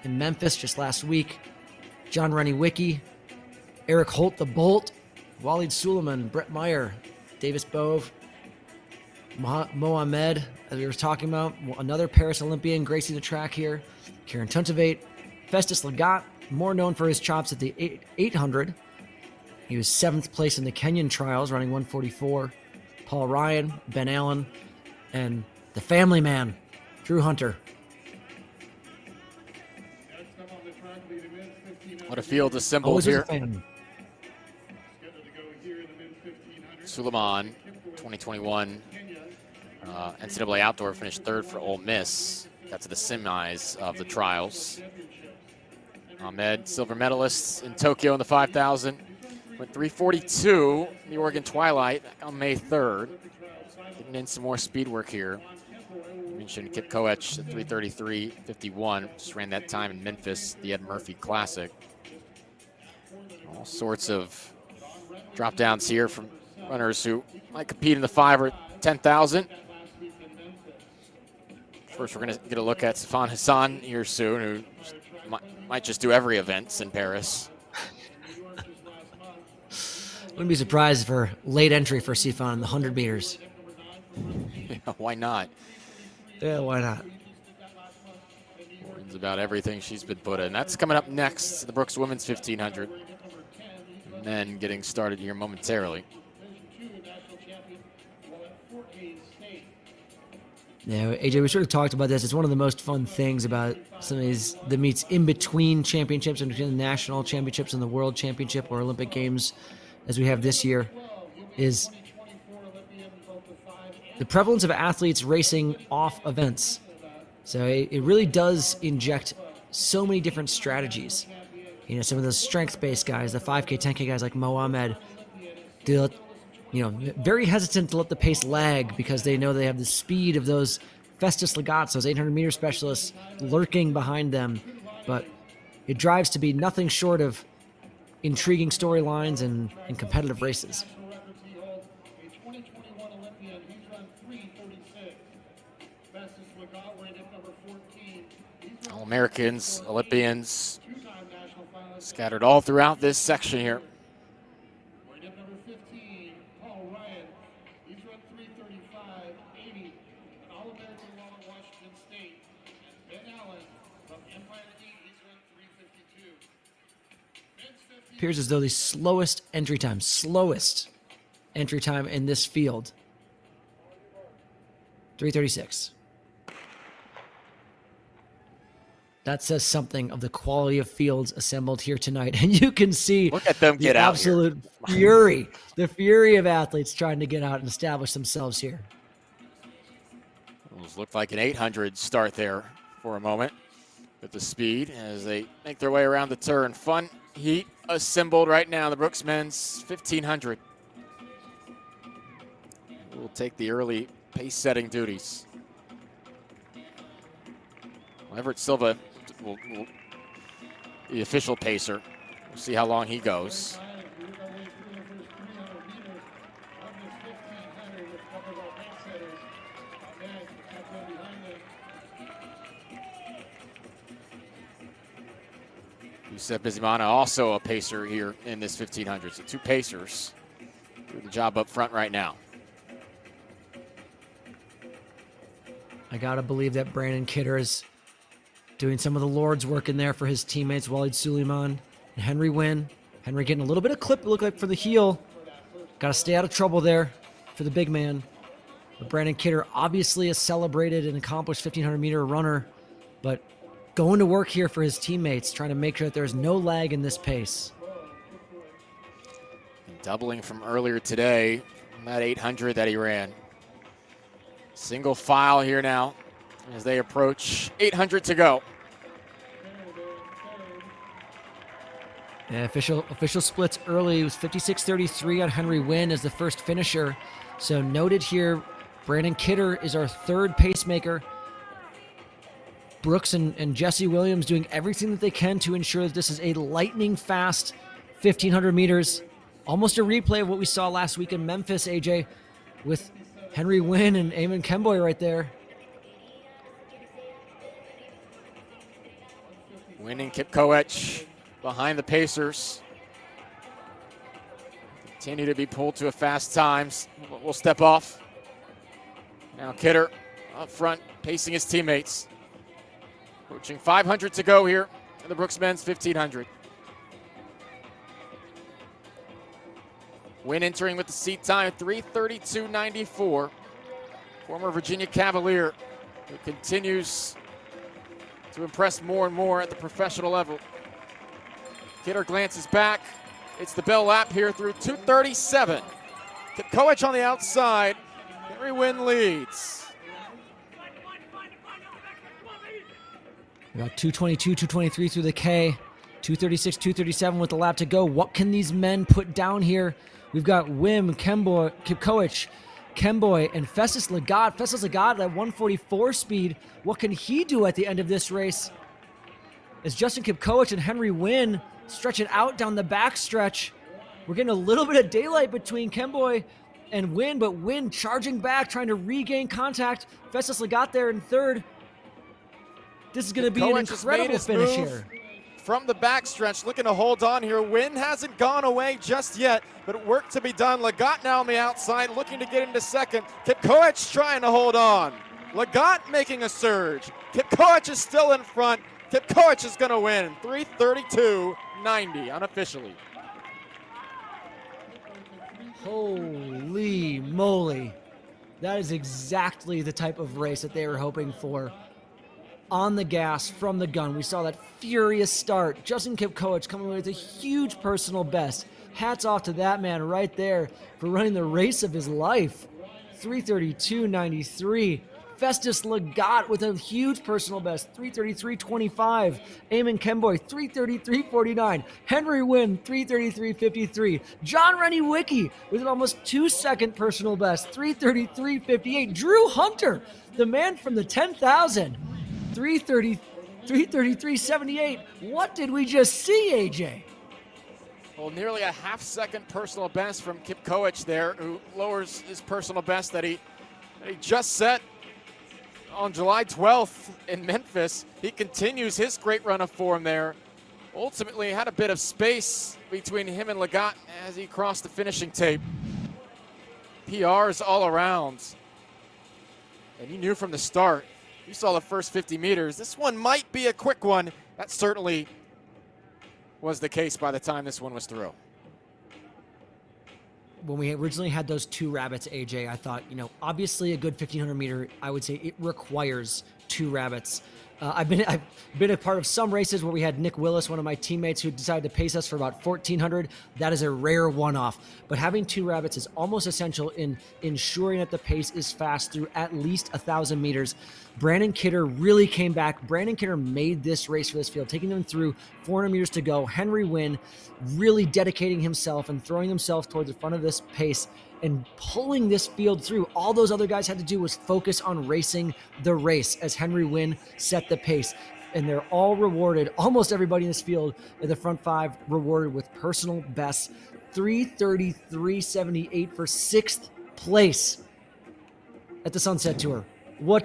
in Memphis just last week. John Reniewicki, Eric Holt the Bolt, Walid Suleiman, Brett Meyer, Davis Bove, Mohammed, as we were talking about, another Paris Olympian gracing the track here. Kieran Tuntivate, Festus Lagat, more known for his chops at the 800. He was 7th place in the Kenyan trials, running 144. Paul Ryan, Ben Allen, and the family man, Drew Hunter. What a field assembled here. Suleiman, 2021 NCAA Outdoor, finished 3rd for Ole Miss. Got to the semis of the trials. Ahmed, silver medalist in Tokyo in the 5,000. Went 3:42 in the Oregon Twilight on May 3rd. Getting in some more speed work here. Mentioned Kipkoech at 3:33.51. Just ran that time in Memphis, the Ed Murphy Classic. All sorts of drop downs here from runners who might compete in the 5 or 10,000. First, we're going to get a look at Sifan Hassan here soon, who might just do every event in Paris. Wouldn't be surprised for late entry for Sifan in the 100 meters. Yeah, why not? Yeah, why not? It's about everything she's been put in. That's coming up next, the Brooks Women's 1500. Men getting started here momentarily. Yeah, AJ, we sort of talked about this. It's one of the most fun things about some of these, the meets in between championships, in between the national championships and the world championship or Olympic Games, as we have this year, is the prevalence of athletes racing off events. So it really does inject so many different strategies. You know, some of those strength-based guys, the 5K, 10K guys like Mohammed, they'll, you know, very hesitant to let the pace lag because they know they have the speed of those Festus Lagats, those 800-meter specialists lurking behind them. But it drives to be nothing short of intriguing storylines and competitive races. All Americans, Olympians, scattered all throughout this section here. Appears as though the slowest entry time in this field, 3:36. That says something of the quality of fields assembled here tonight. And you can see look at them get the out absolute fury, the fury of athletes trying to get out and establish themselves here. Those looked like an 800 start there for a moment with the speed as they make their way around the turn. Fun heat assembled right now, the Brooks men's 1500. We'll take the early pace setting duties. Everett Silva will the official pacer. We'll see how long he goes. Yusef Bizimana also a pacer here in this 1500. So 2 pacers doing the job up front right now. I gotta believe that Brandon Kidder is doing some of the Lord's work in there for his teammates, Walid Suleiman and Henry Wynne. Henry getting a little bit of clip, it looked like, for the heel. Gotta stay out of trouble there for the big man. But Brandon Kidder, obviously a celebrated and accomplished 1,500-meter runner, but going to work here for his teammates, trying to make sure that there's no lag in this pace. And doubling from earlier today, from that 800 that he ran. Single file here now as they approach 800 to go. Yeah, official splits early. It was 56:33 on Henry Wynne as the first finisher. So noted here, Brandon Kidder is our 3rd pacemaker. Brooks and Jesse Williams doing everything that they can to ensure that this is a lightning fast 1,500 meters. Almost a replay of what we saw last week in Memphis, AJ, with Henry Wynne and Amon Kemboi right there. Wynne and Kipkoech behind the Pacers. Continue to be pulled to a fast times. We'll step off. Now Kidder up front, pacing his teammates. Approaching 500 to go here in the Brooks men's 1500. Wynne entering with the seat time, 3:32.94. Former Virginia Cavalier who continues to impress more and more at the professional level. Kidder glances back. It's the bell lap here through 2:37. Kipkoech on the outside. Henry Wynne leads. About 2:22, 2:23 through the K. 2:36, 2:37 with the lap to go. What can these men put down here? We've got Wynne, Kemboi, Kipkoech, Kemboi, and Festus Lagat. Festus Lagat at 144 speed. What can he do at the end of this race? As Justin Kipkoech and Henry Wynne stretch it out down the backstretch. We're getting a little bit of daylight between Kemboi and Wynne, but Wynne charging back, trying to regain contact. Festus Lagat there in third. This is going to be an incredible finish here. From the backstretch, looking to hold on here. Wynne hasn't gone away just yet, but work to be done. Lagat now on the outside, looking to get into second. Kipkoech trying to hold on. Lagat making a surge. Kipkoech is still in front. Kipkoech is going to win. 3:32.90 unofficially. Holy moly. That is exactly the type of race that they were hoping for. On the gas, from the gun. We saw that furious start. Justin Kipkoech coming away with a huge personal best. Hats off to that man right there for running the race of his life. 3:32.93. Festus Lagat with a huge personal best. 3:33.25. Amon Kemboi, 3:33.49. Henry Wynne, 3:33.53. John Reniewicki with an almost 2-second personal best. 3:33.58. Drew Hunter, the man from the 10,000. 3:33.78. What did we just see, AJ? Well, nearly a half-second personal best from Kipkoech there, who lowers his personal best that he just set on July 12th in Memphis. He continues his great run of form there. Ultimately had a bit of space between him and Lagat as he crossed the finishing tape. PRs all around. And you knew from the start, you saw the first 50 meters. This one might be a quick one. That certainly was the case by the time this one was through. When we originally had those two rabbits, AJ, I thought, obviously a good 1,500 meter, I would say it requires two rabbits. I've been a part of some races where we had Nick Willis, one of my teammates, who decided to pace us for about 1,400. That is a rare one-off. But having two rabbits is almost essential in ensuring that the pace is fast through at least 1,000 meters. Brandon Kidder really came back. Brandon Kidder made this race for this field, taking them through 400 meters to go. Henry Wynne really dedicating himself and throwing himself towards the front of this pace and pulling this field through. All those other guys had to do was focus on racing the race as Henry Wynne set the pace. And they're all rewarded, almost everybody in this field at the front five, rewarded with personal bests. 3:33.78 for 6th place at the Sunset Tour. What